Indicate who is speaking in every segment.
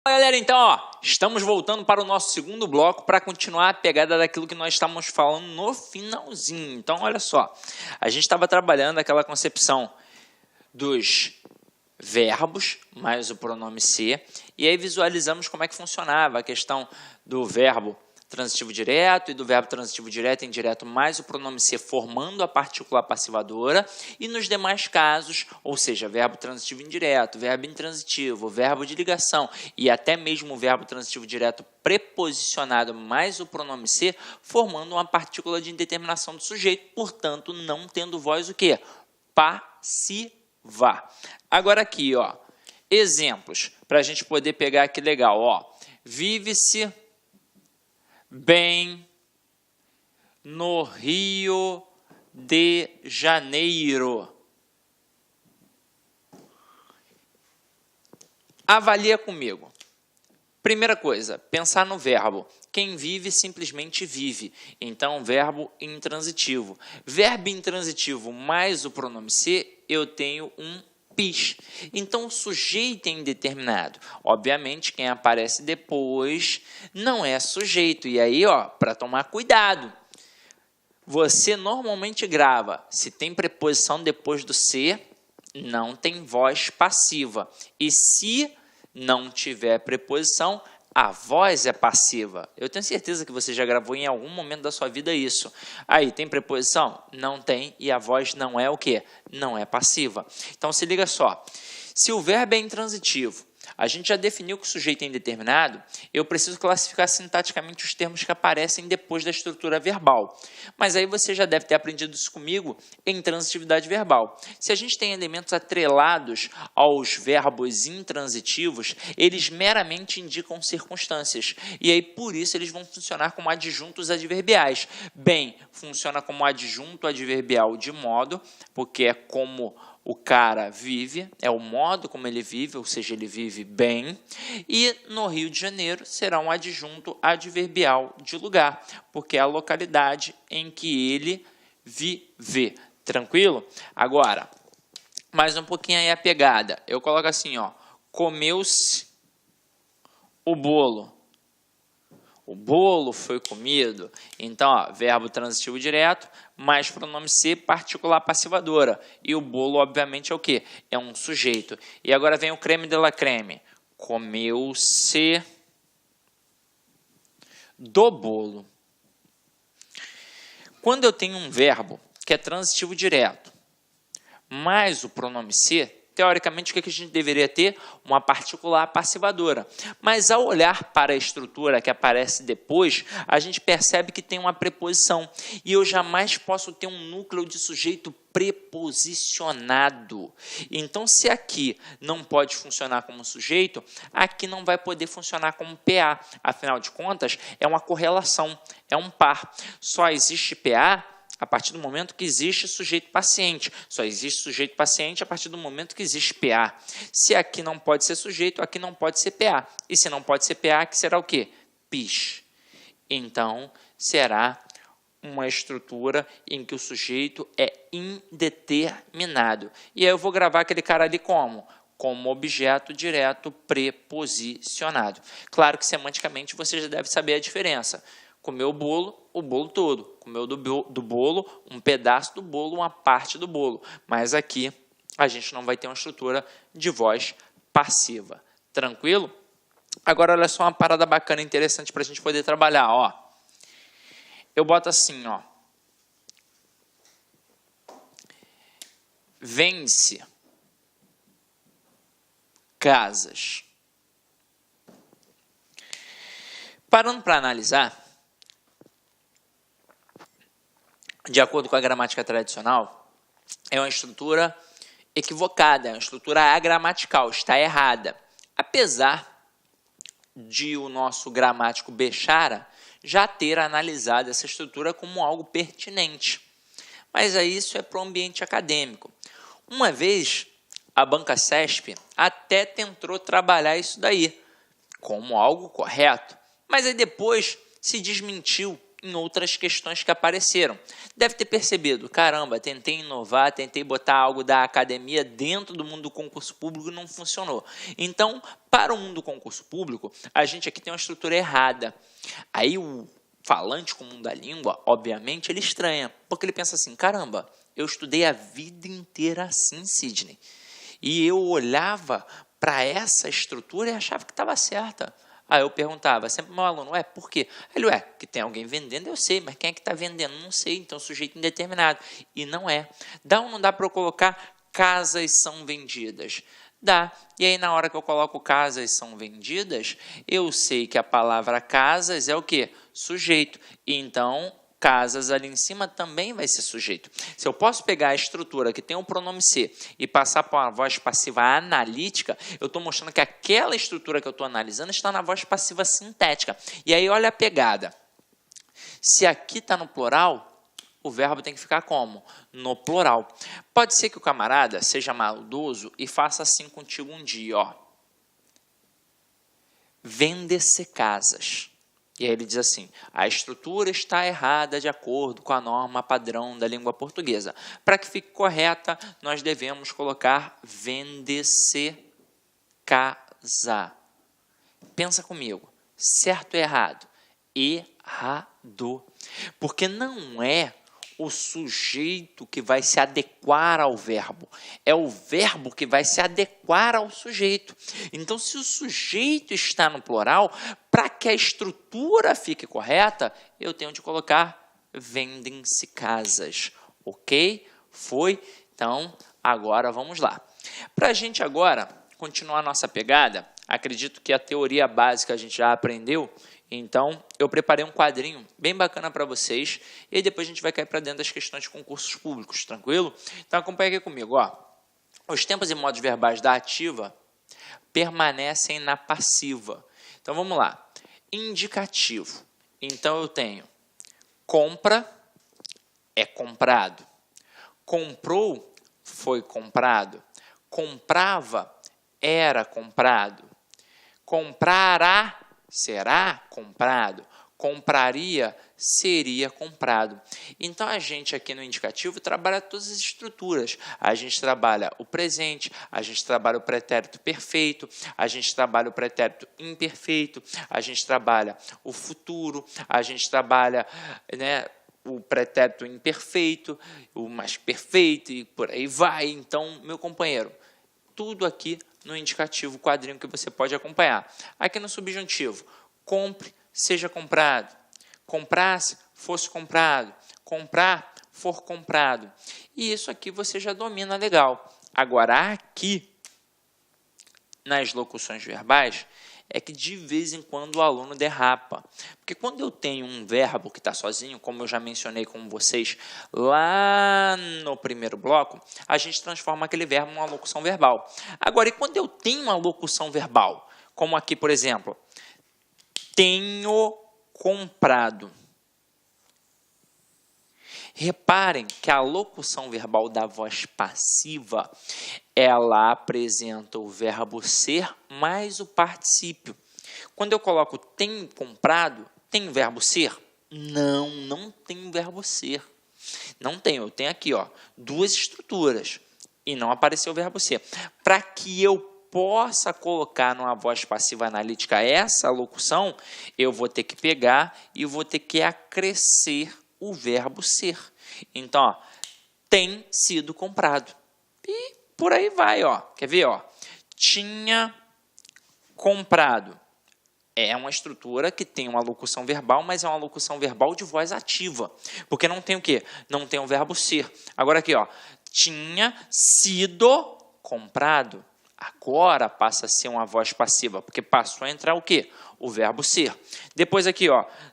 Speaker 1: Galera, então, estamos voltando para o nosso segundo bloco para continuar a pegada daquilo que nós estávamos falando no finalzinho. Então, olha só, a gente estava trabalhando aquela concepção dos verbos mais o pronome ser, e aí visualizamos como é que funcionava a questão do verbo transitivo direto e do verbo transitivo direto e indireto mais o pronome ser formando a partícula passivadora, e nos demais casos, ou seja, verbo transitivo indireto, verbo intransitivo, verbo de ligação e até mesmo o verbo transitivo direto preposicionado mais o pronome ser, formando uma partícula de indeterminação do sujeito, portanto, não tendo voz o quê? Passiva. Agora aqui, exemplos, para a gente poder pegar aqui legal, vive-se bem no Rio de Janeiro. Avalia comigo. Primeira coisa, pensar no verbo. Quem vive simplesmente vive. Então, verbo intransitivo. Verbo intransitivo mais o pronome ser, eu tenho um PIS. Então, o sujeito é indeterminado. Obviamente, quem aparece depois não é sujeito. E aí, para tomar cuidado, você normalmente grava. Se tem preposição depois do ser, não tem voz passiva. E se não tiver preposição, a voz é passiva. Eu tenho certeza que você já gravou em algum momento da sua vida isso. Aí, tem preposição? Não tem, e a voz não é o quê? Não é passiva. Então, se liga só. Se o verbo é intransitivo, a gente já definiu que o sujeito é indeterminado, eu preciso classificar sintaticamente os termos que aparecem depois da estrutura verbal. Mas aí você já deve ter aprendido isso comigo em transitividade verbal. Se a gente tem elementos atrelados aos verbos intransitivos, eles meramente indicam circunstâncias. E aí, por isso, eles vão funcionar como adjuntos adverbiais. Bem, funciona como adjunto adverbial de modo, porque é como o cara vive, é o modo como ele vive, ou seja, ele vive bem. E no Rio de Janeiro será um adjunto adverbial de lugar, porque é a localidade em que ele vive. Tranquilo? Agora, mais um pouquinho aí a pegada. Eu coloco assim, comeu-se o bolo. O bolo foi comido. Então, verbo transitivo direto, mais pronome ser, particular passivadora. E o bolo, obviamente, é o quê? É um sujeito. E agora vem o creme de la creme. Comeu-se do bolo. Quando eu tenho um verbo que é transitivo direto, mais o pronome ser, teoricamente, o que a gente deveria ter? Uma particular passivadora. Mas ao olhar para a estrutura que aparece depois, a gente percebe que tem uma preposição. E eu jamais posso ter um núcleo de sujeito preposicionado. Então, se aqui não pode funcionar como sujeito, aqui não vai poder funcionar como PA. Afinal de contas, é uma correlação, é um par. Só existe PA a partir do momento que existe sujeito paciente. Só existe sujeito paciente a partir do momento que existe PA. Se aqui não pode ser sujeito, aqui não pode ser PA. E se não pode ser PA, aqui será o quê? PIS. Então, será uma estrutura em que o sujeito é indeterminado. E aí eu vou gravar aquele cara ali como? Como objeto direto preposicionado. Claro que semanticamente você já deve saber a diferença. Comeu o bolo todo. Comeu do bolo, um pedaço do bolo, uma parte do bolo. Mas aqui a gente não vai ter uma estrutura de voz passiva. Tranquilo? Agora, olha só uma parada bacana e interessante para a gente poder trabalhar. Eu boto assim, vence casas. Parando para analisar, de acordo com a gramática tradicional, é uma estrutura equivocada, é uma estrutura agramatical, está errada. Apesar de o nosso gramático Bechara já ter analisado essa estrutura como algo pertinente. Mas aí isso é para o ambiente acadêmico. Uma vez, a Banca CESP até tentou trabalhar isso daí como algo correto, mas aí depois se desmentiu em outras questões que apareceram. Deve ter percebido, caramba, tentei inovar, tentei botar algo da academia dentro do mundo do concurso público e não funcionou. Então, para o mundo do concurso público, a gente aqui tem uma estrutura errada. Aí o falante comum da língua, obviamente, ele estranha, porque ele pensa assim, caramba, eu estudei a vida inteira assim, Sidney, e eu olhava para essa estrutura e achava que estava certa. Aí eu perguntava sempre ao meu aluno, por quê? Ele, que tem alguém vendendo, eu sei, mas quem é que está vendendo? Não sei, então sujeito indeterminado. E não é. Dá ou não dá para eu colocar casas são vendidas? Dá. E aí na hora que eu coloco casas são vendidas, eu sei que a palavra casas é o quê? Sujeito. E então casas ali em cima também vai ser sujeito. Se eu posso pegar a estrutura que tem o pronome ser e passar para uma voz passiva analítica, eu estou mostrando que aquela estrutura que eu estou analisando está na voz passiva sintética. E aí olha a pegada. Se aqui está no plural, o verbo tem que ficar como? No plural. Pode ser que o camarada seja maldoso e faça assim contigo um dia. Vende-se casas. E aí ele diz assim, a estrutura está errada de acordo com a norma padrão da língua portuguesa. Para que fique correta, nós devemos colocar vende-se casa. Pensa comigo, certo ou errado? Errado. Porque não é o sujeito que vai se adequar ao verbo. É o verbo que vai se adequar ao sujeito. Então, se o sujeito está no plural, para que a estrutura fique correta, eu tenho de colocar vendem-se casas. Ok? Foi? Então, agora vamos lá. Para a gente agora continuar a nossa pegada, acredito que a teoria básica a gente já aprendeu, então eu preparei um quadrinho bem bacana para vocês e aí depois a gente vai cair para dentro das questões de concursos públicos, tranquilo? Então acompanha aqui comigo. Os tempos e modos verbais da ativa permanecem na passiva. Então vamos lá. Indicativo. Então eu tenho compra, é comprado. Comprou, foi comprado. Comprava, era comprado. Comprará, será comprado. Compraria, seria comprado. Então, a gente aqui no indicativo trabalha todas as estruturas. A gente trabalha o presente, a gente trabalha o pretérito perfeito, a gente trabalha o pretérito imperfeito, a gente trabalha o futuro, a gente trabalha, o pretérito imperfeito, o mais perfeito e por aí vai. Então, meu companheiro, tudo aqui no indicativo, quadrinho que você pode acompanhar. Aqui no subjuntivo, compre, seja comprado. Comprasse, fosse comprado. Comprar, for comprado. E isso aqui você já domina legal. Agora, aqui, nas locuções verbais, é que de vez em quando o aluno derrapa. Porque quando eu tenho um verbo que está sozinho, como eu já mencionei com vocês lá no primeiro bloco, a gente transforma aquele verbo em uma locução verbal. Agora, e quando eu tenho uma locução verbal? Como aqui, por exemplo, tenho comprado. Reparem que a locução verbal da voz passiva, ela apresenta o verbo ser mais o particípio. Quando eu coloco tenho comprado, tem verbo ser? Não, não tem verbo ser. Não tem, eu tenho aqui duas estruturas e não apareceu o verbo ser. Para que eu possa colocar numa voz passiva analítica essa locução, eu vou ter que pegar e vou ter que acrescer o verbo ser. Então, tem sido comprado. E por aí vai, Quer ver, Tinha comprado. É uma estrutura que tem uma locução verbal, mas é uma locução verbal de voz ativa. Porque não tem o quê? Não tem o verbo ser. Agora aqui, tinha sido comprado. Agora passa a ser uma voz passiva, porque passou a entrar o quê? O verbo ser. Depois aqui,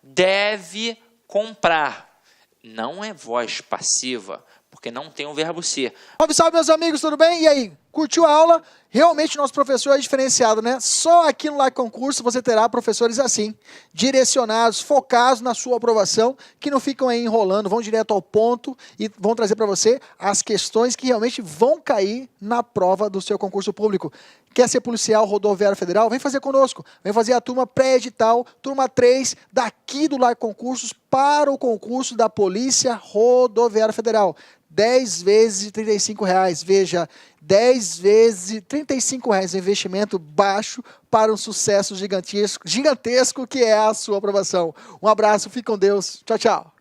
Speaker 1: deve comprar. Não é voz passiva, porque não tem o verbo ser.
Speaker 2: Salve, salve, meus amigos, tudo bem? E aí? Curtiu a aula? Realmente nosso professor é diferenciado, né? Só aqui no Like Concurso você terá professores assim, direcionados, focados na sua aprovação, que não ficam aí enrolando, vão direto ao ponto e vão trazer para você as questões que realmente vão cair na prova do seu concurso público. Quer ser policial rodoviário federal? Vem fazer conosco. Vem fazer a turma pré-edital, turma 3, daqui do Like Concursos para o concurso da Polícia Rodoviária Federal. 10 vezes de R$ 35,00. Veja, 10 vezes de R$ 35,00. Um investimento baixo para um sucesso gigantesco que é a sua aprovação. Um abraço, fique com Deus. Tchau, tchau.